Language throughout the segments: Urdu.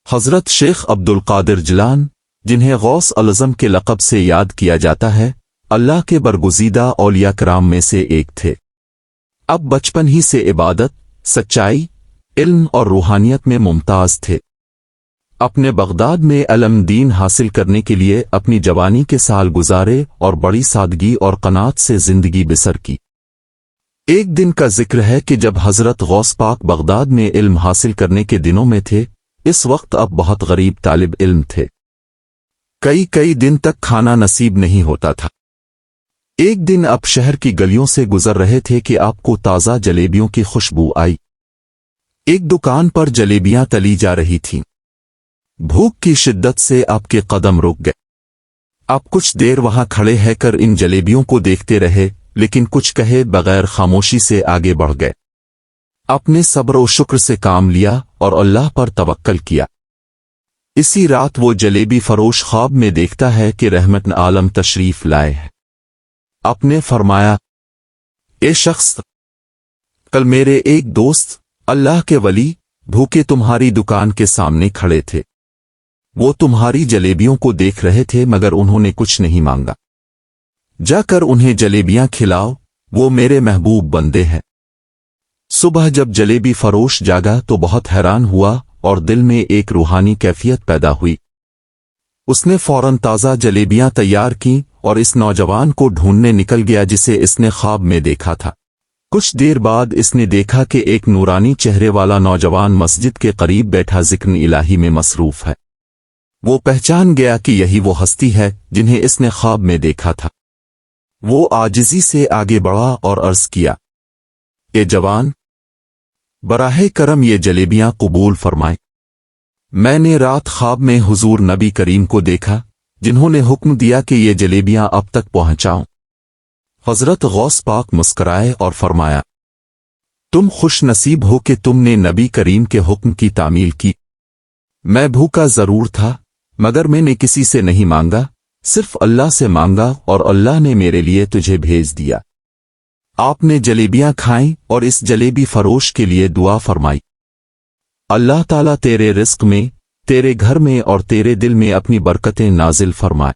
حضرت شیخ عبدالقادر جیلانی، جنہیں غوث اعظم کے لقب سے یاد کیا جاتا ہے، اللہ کے برگزیدہ اولیاء کرام میں سے ایک تھے۔ اب بچپن ہی سے عبادت، سچائی، علم اور روحانیت میں ممتاز تھے۔ اپنے بغداد میں علم دین حاصل کرنے کے لیے اپنی جوانی کے سال گزارے اور بڑی سادگی اور قناعت سے زندگی بسر کی۔ ایک دن کا ذکر ہے کہ جب حضرت غوث پاک بغداد میں علم حاصل کرنے کے دنوں میں تھے، اس وقت اب بہت غریب طالب علم تھے۔ کئی دن تک کھانا نصیب نہیں ہوتا تھا۔ ایک دن اب شہر کی گلیوں سے گزر رہے تھے کہ آپ کو تازہ جلیبیوں کی خوشبو آئی۔ ایک دکان پر جلیبیاں تلی جا رہی تھیں۔ بھوک کی شدت سے آپ کے قدم رک گئے۔ آپ کچھ دیر وہاں کھڑے ہے کر ان جلیبیوں کو دیکھتے رہے، لیکن کچھ کہے بغیر خاموشی سے آگے بڑھ گئے۔ اپنے صبر و شکر سے کام لیا اور اللہ پر توکل کیا۔ اسی رات وہ جلیبی فروش خواب میں دیکھتا ہے کہ رحمت عالم تشریف لائے ہیں۔ آپ نے فرمایا، اے شخص، کل میرے ایک دوست اللہ کے ولی بھوکے تمہاری دکان کے سامنے کھڑے تھے۔ وہ تمہاری جلیبیوں کو دیکھ رہے تھے مگر انہوں نے کچھ نہیں مانگا۔ جا کر انہیں جلیبیاں کھلاؤ، وہ میرے محبوب بندے ہیں۔ صبح جب جلیبی فروش جاگا تو بہت حیران ہوا اور دل میں ایک روحانی کیفیت پیدا ہوئی۔ اس نے فوراً تازہ جلیبیاں تیار کیں اور اس نوجوان کو ڈھونڈنے نکل گیا جسے اس نے خواب میں دیکھا تھا۔ کچھ دیر بعد اس نے دیکھا کہ ایک نورانی چہرے والا نوجوان مسجد کے قریب بیٹھا ذکر الہی میں مصروف ہے۔ وہ پہچان گیا کہ یہی وہ ہستی ہے جنہیں اس نے خواب میں دیکھا تھا۔ وہ عاجزی سے آگے بڑھا اور عرض کیا، اے جوان، براہ کرم یہ جلیبیاں قبول فرمائیں۔ میں نے رات خواب میں حضور نبی کریم کو دیکھا، جنہوں نے حکم دیا کہ یہ جلیبیاں اب تک پہنچاؤں۔ حضرت غوث پاک مسکرائے اور فرمایا، تم خوش نصیب ہو کہ تم نے نبی کریم کے حکم کی تعمیل کی۔ میں بھوکا ضرور تھا مگر میں نے کسی سے نہیں مانگا، صرف اللہ سے مانگا اور اللہ نے میرے لیے تجھے بھیج دیا۔ آپ نے جلیبیاں کھائیں اور اس جلیبی فروش کے لیے دعا فرمائی، اللہ تعالیٰ تیرے رزق میں، تیرے گھر میں اور تیرے دل میں اپنی برکتیں نازل فرمائے۔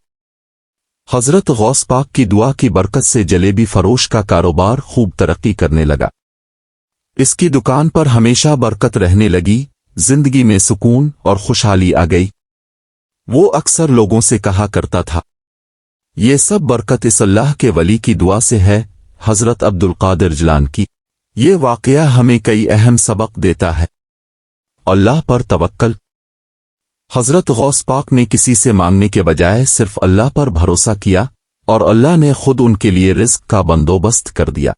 حضرت غوث پاک کی دعا کی برکت سے جلیبی فروش کا کاروبار خوب ترقی کرنے لگا۔ اس کی دکان پر ہمیشہ برکت رہنے لگی، زندگی میں سکون اور خوشحالی آ گئی۔ وہ اکثر لوگوں سے کہا کرتا تھا، یہ سب برکت اس اللہ کے ولی کی دعا سے ہے، حضرت عبدالقادر جیلانی کی۔ یہ واقعہ ہمیں کئی اہم سبق دیتا ہے۔ اللہ پر توکل۔ حضرت غوث پاک نے کسی سے مانگنے کے بجائے صرف اللہ پر بھروسہ کیا اور اللہ نے خود ان کے لیے رزق کا بندوبست کر دیا۔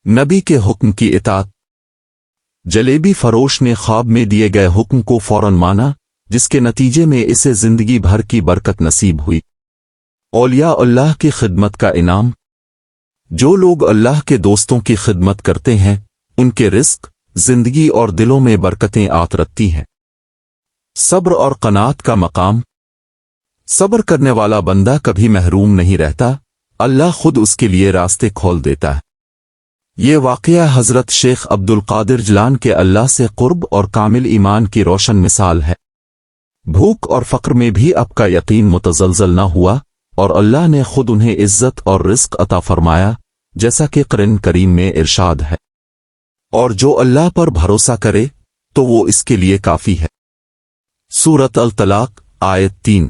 نبی کے حکم کی اطاعت۔ جلیبی فروش نے خواب میں دیے گئے حکم کو فوراً مانا، جس کے نتیجے میں اسے زندگی بھر کی برکت نصیب ہوئی۔ اولیاء اللہ کی خدمت کا انعام۔ جو لوگ اللہ کے دوستوں کی خدمت کرتے ہیں، ان کے رزق، زندگی اور دلوں میں برکتیں آت رہتی ہیں۔ صبر اور قناعت کا مقام۔ صبر کرنے والا بندہ کبھی محروم نہیں رہتا، اللہ خود اس کے لیے راستے کھول دیتا ہے۔ یہ واقعہ حضرت شیخ عبدالقادر جیلانی کے اللہ سے قرب اور کامل ایمان کی روشن مثال ہے۔ بھوک اور فقر میں بھی آپ کا یقین متزلزل نہ ہوا اور اللہ نے خود انہیں عزت اور رزق عطا فرمایا، جیسا کہ قرآن کریم میں ارشاد ہے، اور جو اللہ پر بھروسہ کرے تو وہ اس کے لیے کافی ہے۔ سورۃ الطلاق آیت 3۔